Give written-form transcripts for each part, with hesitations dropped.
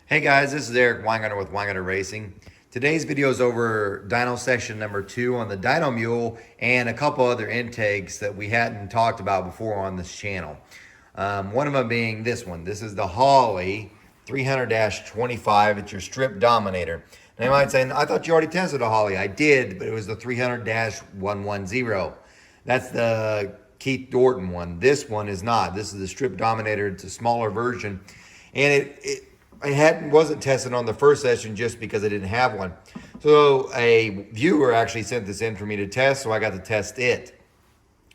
Hey guys, this is Eric Weingartner with Weingartner Racing. Today's video is over dyno session number 2 on the Dyno Mule and a couple other intakes that we hadn't talked about before on this channel. One of them being this one. This is the Holley 300-25. It's your strip dominator. Now you might say, I thought you already tested a Holley. I did, but it was the 300-110. That's the Keith Dorton one. This one is not. This is the strip dominator. It's a smaller version. And wasn't tested on the first session just because I didn't have one. So a viewer actually sent this in for me to test, so I got to test it.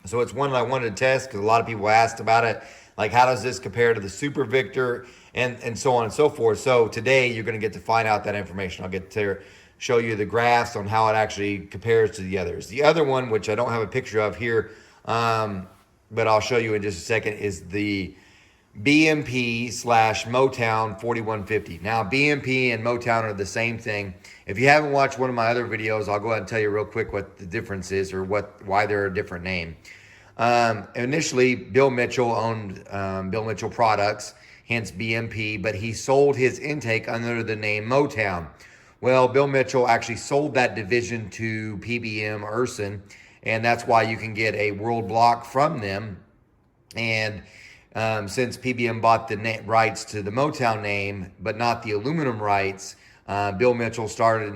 So it's one that I wanted to test because a lot of people asked about it, like how does this compare to the Super Victor and so on and so forth. So today you're going to get to find out that information. I'll get to show you the graphs on how it actually compares to the others. The other one, which I don't have a picture of here, but I'll show you in just a second, is the BMP/Motown 4150. Now, BMP and Motown are the same thing. If you haven't watched one of my other videos, I'll go ahead and tell you real quick what the difference is or why they're a different name. Initially, Bill Mitchell owned Bill Mitchell Products, hence BMP, but he sold his intake under the name Motown. Well, Bill Mitchell actually sold that division to PBM Urson, and that's why you can get a world block from them. And since PBM bought the rights to the Motown name, but not the aluminum rights, Bill Mitchell started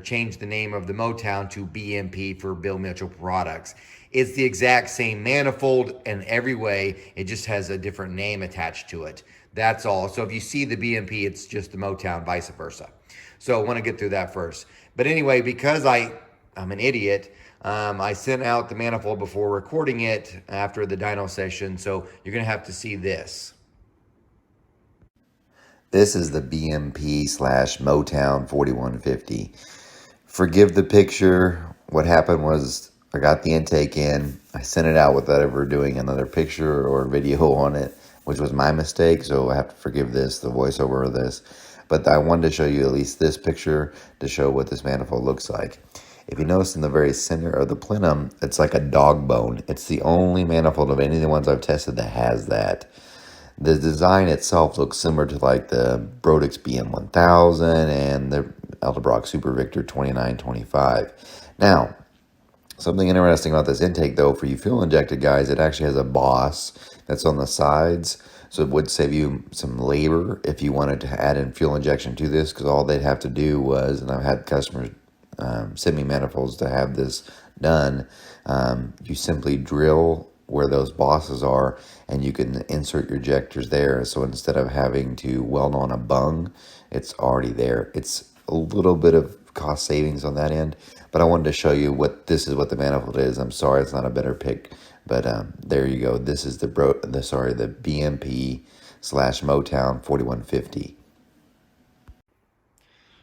changed the name of the Motown to BMP for Bill Mitchell Products. It's the exact same manifold in every way. It just has a different name attached to it. That's all. So if you see the BMP, it's just the Motown, vice versa. So I want to get through that first. But anyway, because I'm an idiot, I sent out the manifold before recording it after the dyno session, so you're going to have to see this. This is the BMP/Motown 4150. Forgive the picture. What happened was I got the intake in. I sent it out without ever doing another picture or video on it, which was my mistake, so I have to forgive this, the voiceover of this. But I wanted to show you at least this picture to show what this manifold looks like. If you notice in the very center of the plenum, it's like a dog bone. It's the only manifold of any of the ones I've tested that has that. The design itself looks similar to like the Brodix BM1000 and the Edelbrock Super Victor 2925. Now, something interesting about this intake though, for you fuel injected guys, it actually has a boss that's on the sides. So it would save you some labor if you wanted to add in fuel injection to this, because all they'd have to do was, and I've had customers send me manifolds to have this done, you simply drill where those bosses are and you can insert your ejectors there. So instead of having to weld on a bung, it's already there. It's a little bit of cost savings on that end, but I wanted to show you what the manifold is. I'm sorry it's not a better pick, but there you go. This is the BMP/Motown 4150.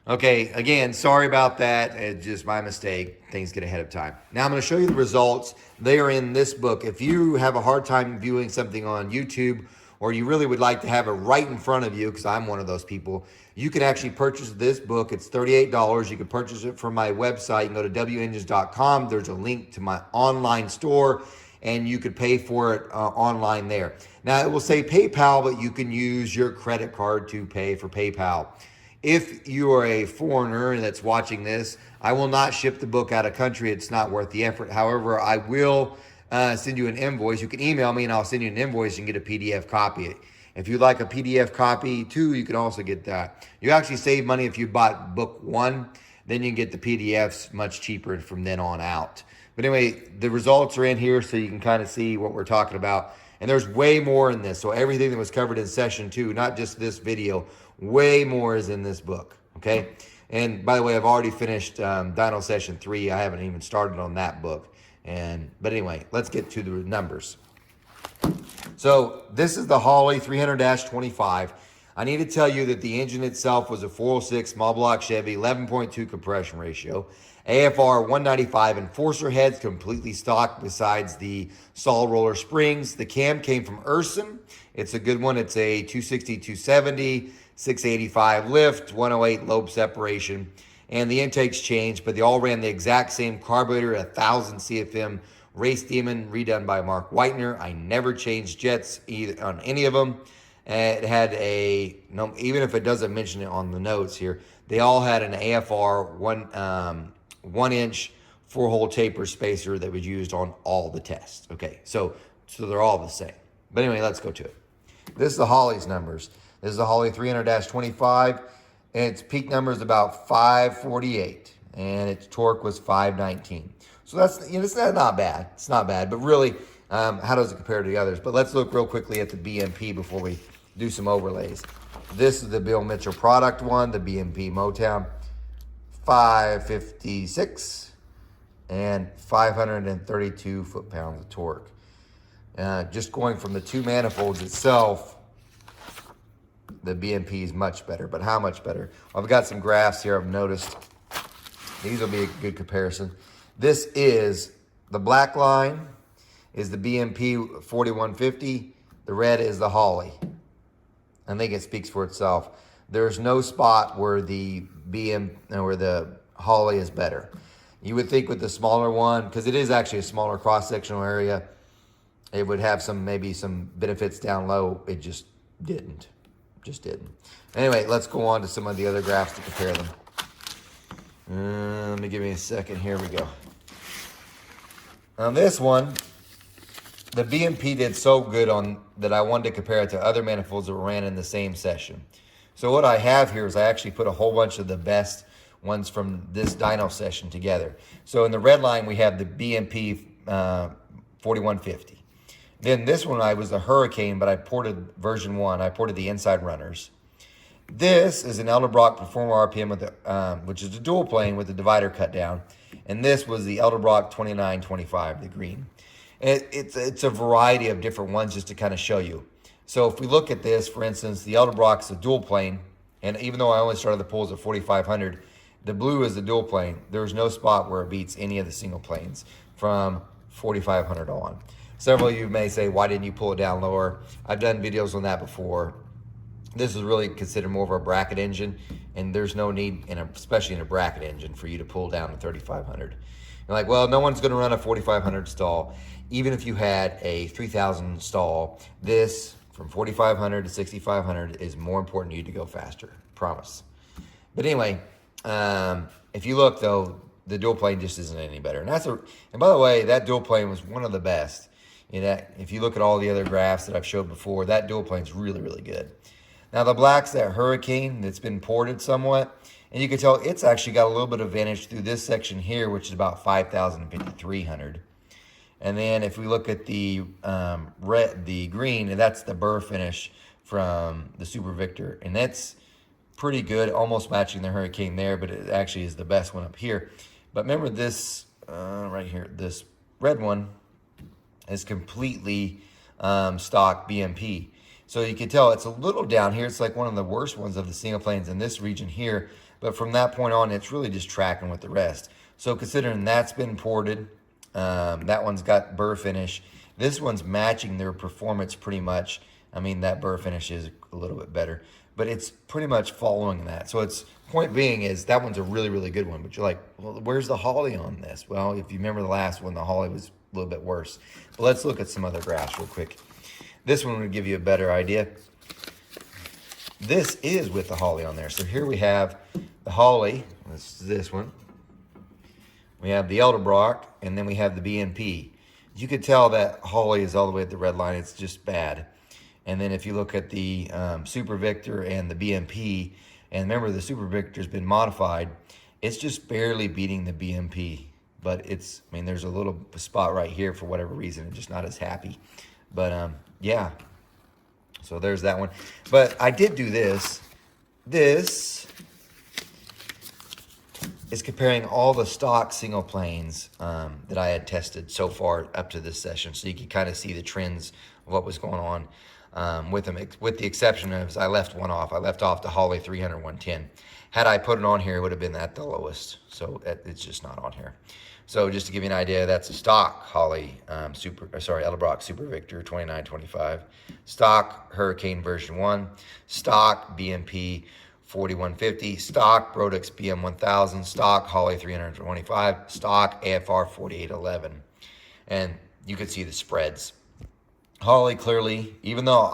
Okay, again, sorry about that. It's just my mistake. Things get ahead of time. Now I'm going to show you the results. They are in this book. If you have a hard time viewing something on YouTube, or you really would like to have it right in front of you, because I'm one of those people, you can actually purchase this book. It's $38. You can purchase it from my website. You can go to wengines.com. There's a link to my online store, and you could pay for it online there. Now, it will say PayPal, but you can use your credit card to pay for PayPal. If you are a foreigner that's watching this, I will not ship the book out of country. It's not worth the effort. However, I will send you an invoice. You can email me and I'll send you an invoice and get a PDF copy. If you'd like a PDF copy too, you can also get that. You actually save money if you bought book 1. Then you can get the PDFs much cheaper from then on out. But anyway, the results are in here so you can kind of see what we're talking about. And there's way more in this. So everything that was covered in session 2, not just this video, way more is in this book, okay? And by the way, I've already finished dyno session 3. I haven't even started on that book. But anyway, let's get to the numbers. So this is the Holley 300-25. I need to tell you that the engine itself was a 406 small block Chevy, 11.2 compression ratio, AFR 195, enforcer heads completely stock besides the saw roller springs. The cam came from Urson. It's a good one. It's a 260, 270, 685 lift, 108 lobe separation. And the intakes changed, but they all ran the exact same carburetor, 1000 CFM Race Demon, redone by Mark Whitener. I never changed jets either on any of them. It had a, no, even if it doesn't mention it on the notes here, they all had an AFR 1 inch 4-hole taper spacer that was used on all the tests. Okay, so they're all the same. But anyway, let's go to it. This is the Holley's numbers. This is the Holley 300-25, and its peak number is about 548, and its torque was 519. So that's, it's not bad. It's not bad, but really, how does it compare to the others? But let's look real quickly at the BMP before we do some overlays. This is the Bill Mitchell product one, the BMP Motown, 556 and 532 foot-pounds of torque. Just going from the two manifolds itself, the BMP is much better, but how much better? I've got some graphs here I've noticed. These will be a good comparison. This is the black line is the BMP 4150. The red is the Holley. I think it speaks for itself. There's no spot where the Holley is better. You would think with the smaller one, because it is actually a smaller cross-sectional area, it would have maybe some benefits down low. It just didn't. Anyway, let's go on to some of the other graphs to compare them. Let me give me a second. Here we go. On this one, the BMP did so good on that I wanted to compare it to other manifolds that ran in the same session. So what I have here is I actually put a whole bunch of the best ones from this dyno session together. So in the red line, we have the BMP 4150. Then this one I was the Hurricane, but I ported version 1. I ported the inside runners. This is an Elderbrock Performer RPM with which is a dual plane with the divider cut down. And this was the Elderbrock 2925, the green. It's a variety of different ones just to kind of show you. So if we look at this, for instance, the Elderbrock's a dual plane. And even though I only started the pulls at 4,500, the blue is the dual plane. There's no spot where it beats any of the single planes from 4,500 on. Several of you may say, why didn't you pull it down lower? I've done videos on that before. This is really considered more of a bracket engine, and there's no need, especially in a bracket engine, for you to pull down to 3,500. You're like, well, no one's going to run a 4,500 stall. Even if you had a 3,000 stall, this from 4,500 to 6,500 is more important to you to go faster. Promise. But anyway, if you look though, the dual plane just isn't any better. And by the way, that dual plane was one of the best. If you look at all the other graphs that I've showed before, that dual plane's really, really good. Now the black's that Hurricane that's been ported somewhat, and you can tell it's actually got a little bit of advantage through this section here, which is about 5,000 and 5,300. And then if we look at the green, and that's the burr finish from the Super Victor, and that's pretty good, almost matching the Hurricane there, but it actually is the best one up here. But remember this right here, this red one is completely stock BMP. So you can tell it's a little down here. It's like one of the worst ones of the single planes in this region here. But from that point on, it's really just tracking with the rest. So considering that's been ported, that one's got burr finish. This one's matching their performance pretty much. I mean, that burr finish is a little bit better, but it's pretty much following that. So it's point being is that one's a really, really good one. But you're like, well, where's the Holley on this? Well, if you remember the last one, the Holley was a little bit worse. But let's look at some other graphs real quick. This one will give you a better idea. This is with the Holley on there. So here we have the Holley. This one. We have the Elderbrock, and then we have the BMP. You could tell that Holley is all the way at the red line. It's just bad. And then if you look at the Super Victor and the BMP, and remember the Super Victor's been modified, it's just barely beating the BMP. But there's a little spot right here for whatever reason. I'm just not as happy. But yeah, so there's that one. But I did do this. This is comparing all the stock single planes that I had tested so far up to this session. So you can kind of see the trends of what was going on with them, with the exception of I left one off. I left off the Holley 300-110. Had I put it on here, it would have been at the lowest. So it's just not on here. So just to give you an idea, that's a stock Holley Elderbrock Super Victor 2925, stock Hurricane version 1, stock BMP 4150, stock Brodix BM 1000, stock Holley 325, stock AFR 4811. And you can see the spreads. Holley clearly, even though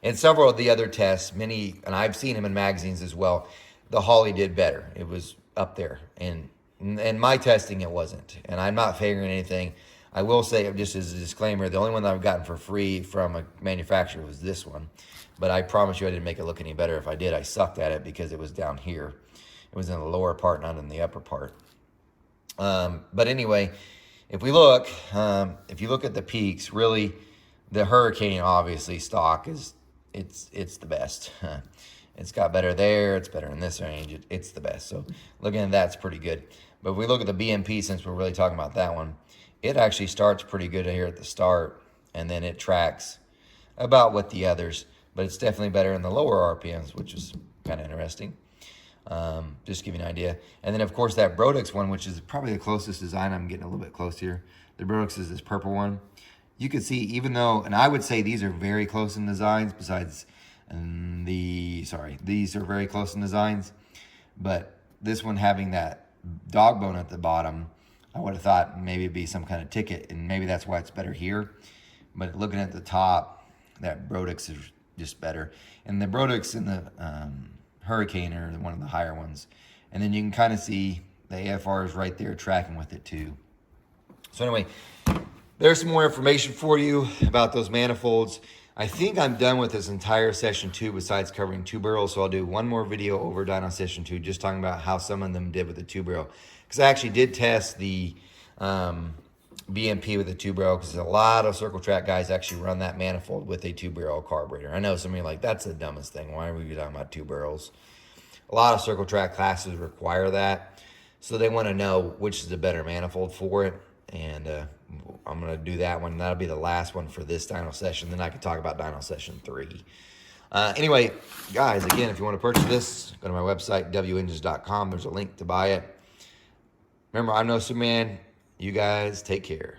And several of the other tests, many, and I've seen them in magazines as well, the Holley did better. It was up there. And my testing, it wasn't. And I'm not favoring anything. I will say, just as a disclaimer, the only one that I've gotten for free from a manufacturer was this one. But I promise you I didn't make it look any better. If I did, I sucked at it because it was down here. It was in the lower part, not in the upper part. But anyway, if we look, if you look at the peaks, really, the Hurricane, obviously, stock is, it's the best. It's got better there. It's better in this range. It's the best. So looking at that's pretty good. But if we look at the BMP, since we're really talking about that one, it actually starts pretty good here at the start, and then it tracks about with the others. But it's definitely better in the lower RPMs, which is kind of interesting. Just to give you an idea. And then, of course, that Brodix one, which is probably the closest design. I'm getting a little bit close here. The Brodix is this purple one. You can see, even though, and I would say these are very close in designs, besides these are very close in designs. But this one having that dog bone at the bottom, I would have thought maybe it'd be some kind of ticket, and maybe that's why it's better here. But looking at the top, that Brodix is just better. And the Brodix and the Hurricane are one of the higher ones. And then you can kind of see the AFR is right there tracking with it too. So anyway, there's some more information for you about those manifolds. I think I'm done with this entire session 2 besides covering 2 barrels. So I'll do one more video over Dyno session 2, just talking about how some of them did with the 2 barrel. Because I actually did test the BMP with a 2 barrel, because a lot of circle track guys actually run that manifold with a 2 barrel carburetor. I know some of you are like, that's the dumbest thing. Why are we talking about 2 barrels? A lot of circle track classes require that. So they want to know which is the better manifold for it. And I'm going to do that one. That'll be the last one for this Dyno session. Then I can talk about Dyno session 3. Anyway, guys, again, if you want to purchase this, go to my website, wengines.com. There's a link to buy it. Remember, I'm no Superman. You guys take care.